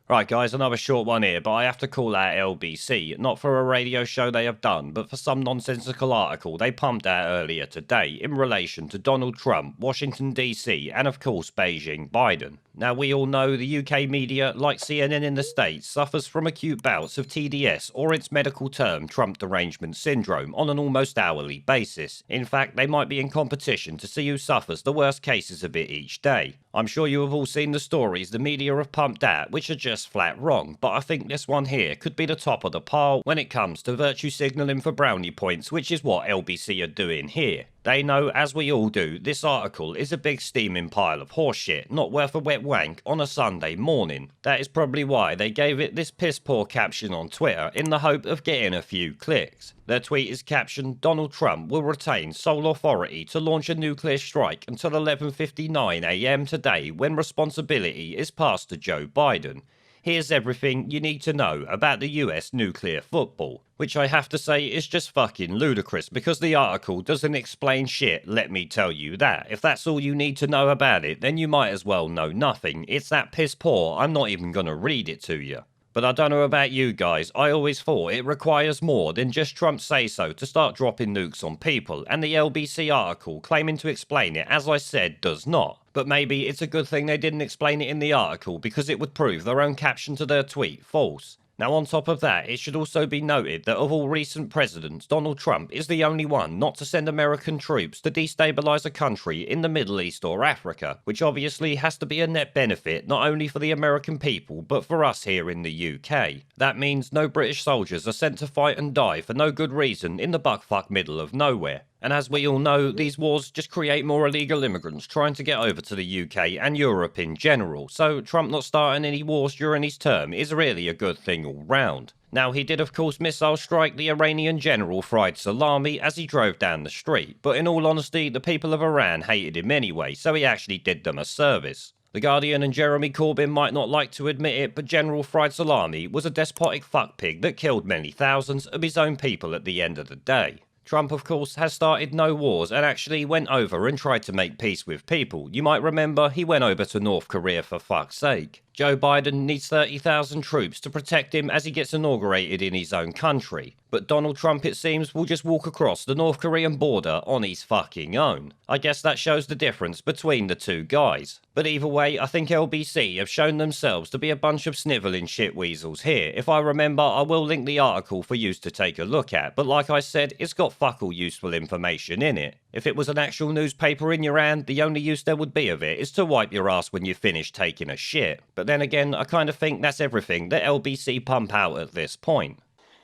Right guys, another short one here, but I have to call out LBC, not for a radio show they have done, but for some nonsensical article they pumped out earlier today in relation to Donald Trump, Washington DC, and of course Beijing Biden. Now we all know the UK media, like CNN in the States, suffers from acute bouts of TDS, or its medical term Trump derangement syndrome, on an almost hourly basis. In fact, they might be in competition to see who suffers the worst cases of it each day. I'm sure you have all seen the stories the media have pumped out, which are just flat wrong, but I think this one here could be the top of the pile when it comes to virtue signalling for brownie points, which is what LBC are doing here. They know, as we all do, this article is a big steaming pile of horseshit, not worth a wet wank on a Sunday morning. That is probably why they gave it this piss poor caption on Twitter in the hope of getting a few clicks. Their tweet is captioned, "Donald Trump will retain sole authority to launch a nuclear strike until 11:59 AM today, when responsibility is passed to Joe Biden. Here's everything you need to know about the US nuclear football." Which I have to say is just fucking ludicrous, because the article doesn't explain shit, let me tell you that. If that's all you need to know about it, then you might as well know nothing. It's that piss poor, I'm not even gonna read it to you. But I don't know about you guys, I always thought it requires more than just Trump say so to start dropping nukes on people, and the LBC article claiming to explain it, as I said, does not. But maybe it's a good thing they didn't explain it in the article, because it would prove their own caption to their tweet false. Now on top of that, it should also be noted that of all recent presidents, Donald Trump is the only one not to send American troops to destabilise a country in the Middle East or Africa, which obviously has to be a net benefit not only for the American people, but for us here in the UK. That means no British soldiers are sent to fight and die for no good reason in the buckfuck middle of nowhere. And as we all know, these wars just create more illegal immigrants trying to get over to the UK and Europe in general, so Trump not starting any wars during his term is really a good thing all round. Now, he did of course missile strike the Iranian general fried salami as he drove down the street, but in all honesty, the people of Iran hated him anyway, so he actually did them a service. The Guardian and Jeremy Corbyn might not like to admit it, but General Fried Salami was a despotic fuckpig that killed many thousands of his own people at the end of the day. Trump, of course, has started no wars and actually went over and tried to make peace with people. You might remember he went over to North Korea for fuck's sake. Joe Biden needs 30,000 troops to protect him as he gets inaugurated in his own country. But Donald Trump, it seems, will just walk across the North Korean border on his fucking own. I guess that shows the difference between the two guys. But either way, I think LBC have shown themselves to be a bunch of snivelling shitweasels here. If I remember, I will link the article for you to take a look at, but like I said, it's got fuck all useful information in it. If it was an actual newspaper in your hand, the only use there would be of it is to wipe your ass when you finish taking a shit. But then again, I kind of think that's everything that LBC pump out at this point.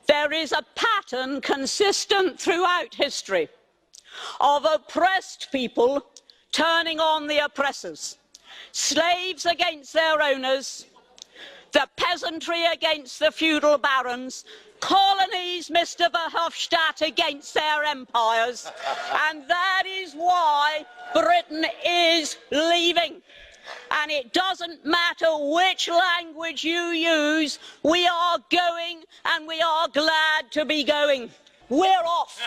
There is a pattern consistent throughout history of oppressed people turning on the oppressors, slaves against their owners, the peasantry against the feudal barons, colonies, Mr. Verhofstadt, against their empires, and that is why Britain is leaving. And it doesn't matter which language you use, we are going, and we are glad to be going. We're off.